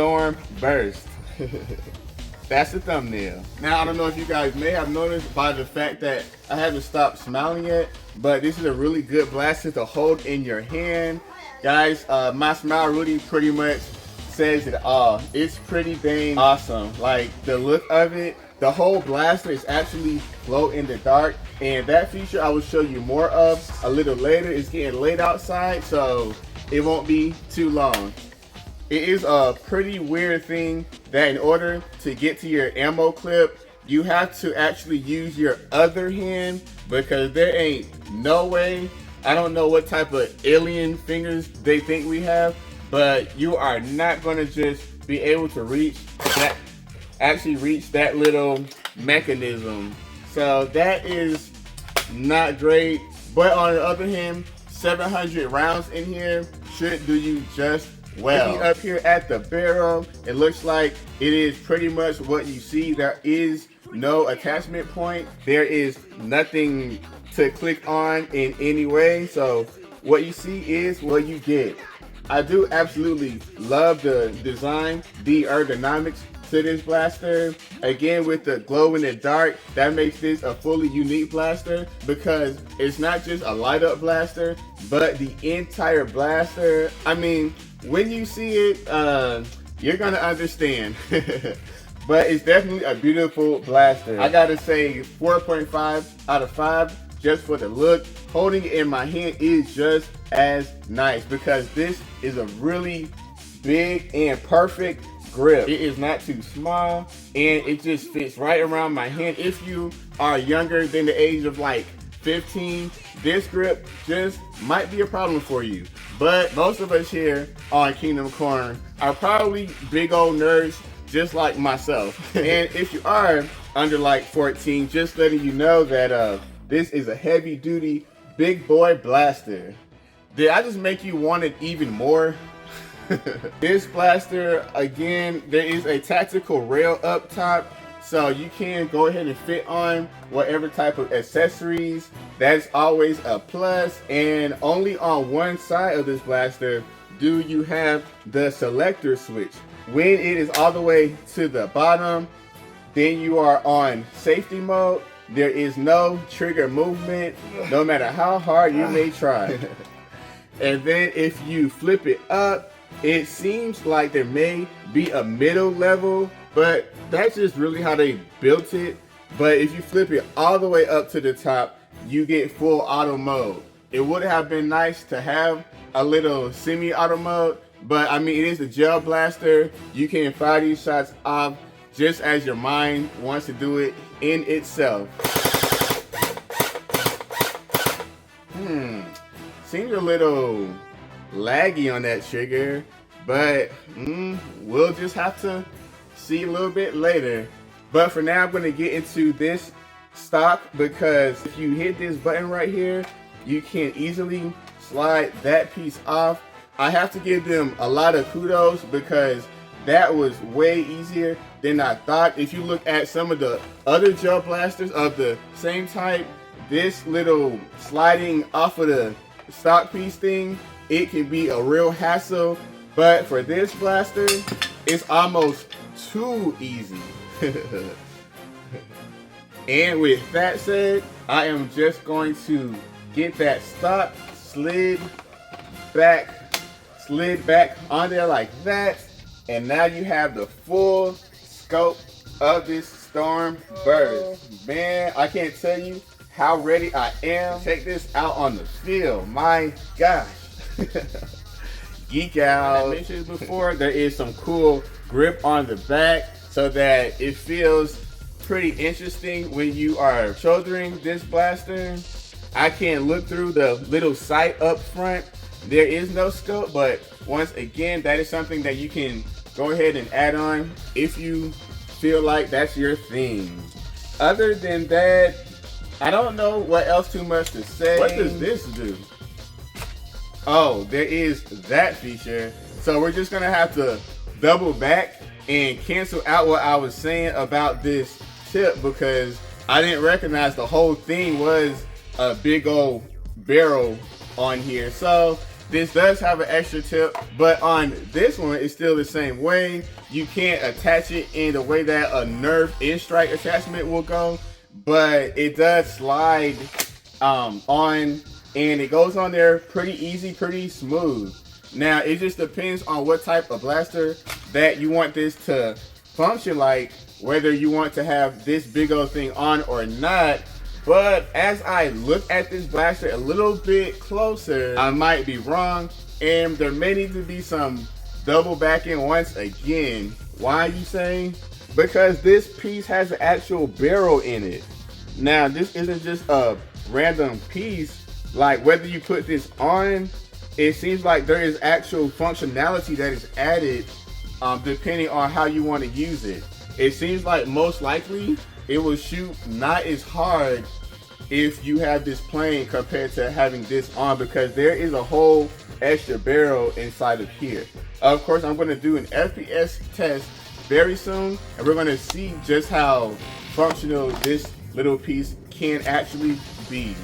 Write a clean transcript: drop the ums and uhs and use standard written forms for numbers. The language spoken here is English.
Stormburst. That's the thumbnail. Now, I don't know if you guys may have noticed by the fact that I haven't stopped smiling yet, but this is a really good blaster to hold in your hand. Guys, my smile really pretty much says it all. It's pretty dang awesome. Like, the look of it, the whole blaster is actually glow in the dark, and that feature I will show you more of a little later. It's getting late outside, so it won't be too long. It is a pretty weird thing that in order to get to your ammo clip, you have to actually use your other hand, because there ain't no way, I don't know what type of alien fingers they think we have, but you are not gonna just be able to reach that, actually reach that little mechanism. So that is not great, but on the other hand, 700 rounds in here should do you just well. Looking up here at the barrel, it looks like it is pretty much what you see. There is no attachment point. There is nothing to click on in any way. So what you see is what you get. I do absolutely love the design, the ergonomics to this blaster. Again, with the glow in the dark, that makes this a fully unique blaster, because it's not just a light up blaster, but the entire blaster. I mean, when you see it, you're gonna understand. But it's definitely a beautiful blaster. I gotta say 4.5 out of 5 just for the look. Holding it in my hand is just as nice, because this is a really big and perfect grip. It is not too small, and it just fits right around my hand. If you are younger than the age of like 15, this grip just might be a problem for you. But most of us here on Kingdom Corn are probably big old nerds just like myself. And if you are under like 14, just letting you know that this is a heavy duty big boy blaster. Did I just make you want it even more? This blaster, again, there is a tactical rail up top, so you can go ahead and fit on whatever type of accessories. That's always a plus. And only on one side of this blaster do you have the selector switch. When it is all the way to the bottom, then you are on safety mode. There is no trigger movement, no matter how hard you may try. And then if you flip it up, it seems like there may be a middle level, but that's just really how they built it. But if you flip it all the way up to the top, you get full auto mode. It would have been nice to have a little semi-auto mode, but I mean, it is a gel blaster. You can fire these shots off just as your mind wants to do it in itself. Seems a little laggy on that trigger, but we'll just have to see a little bit later. But for now, I'm going to get into this stock, because if you hit this button right here, you can easily slide that piece off. I have to give them a lot of kudos, because that was way easier than I thought. If you look at some of the other gel blasters of the same type, this little sliding off of the stock piece thing, it can be a real hassle. But for this blaster, it's almost too easy. And with that said, I am just going to get that stock slid back on there like that. And now you have the full scope of this Stormburst. Man, I can't tell you how ready I am. Check this out on the field. My gosh. Geek out. I mentioned before, there is some cool grip on the back, so that it feels pretty interesting when you are shouldering this blaster. I can look through the little sight up front. There is no scope, but once again, that is something that you can go ahead and add on if you feel like that's your thing. Other than that, I don't know what else too much to say. What does this do? Oh, there is that feature. So we're just gonna have to double back and cancel out what I was saying about this tip, because I didn't recognize the whole thing was a big old barrel on here. So This does have an extra tip, but on this one, it's still the same way. You can't attach it in the way that a Nerf in-strike attachment will go, but it does slide on, and it goes on there pretty easy, pretty smooth. Now, it just depends on what type of blaster that you want this to function like, whether you want to have this big old thing on or not. But as I look at this blaster a little bit closer, I might be wrong, and there may need to be some double backing once again. Why, you say? Because this piece has an actual barrel in it. Now, this isn't just a random piece. Like, whether you put this on, it seems like there is actual functionality that is added depending on how you want to use it. It seems like most likely it will shoot not as hard if you have this plain compared to having this on, because there is a whole extra barrel inside of here. Of course, I'm going to do an FPS test very soon, and we're going to see just how functional this little piece can actually be.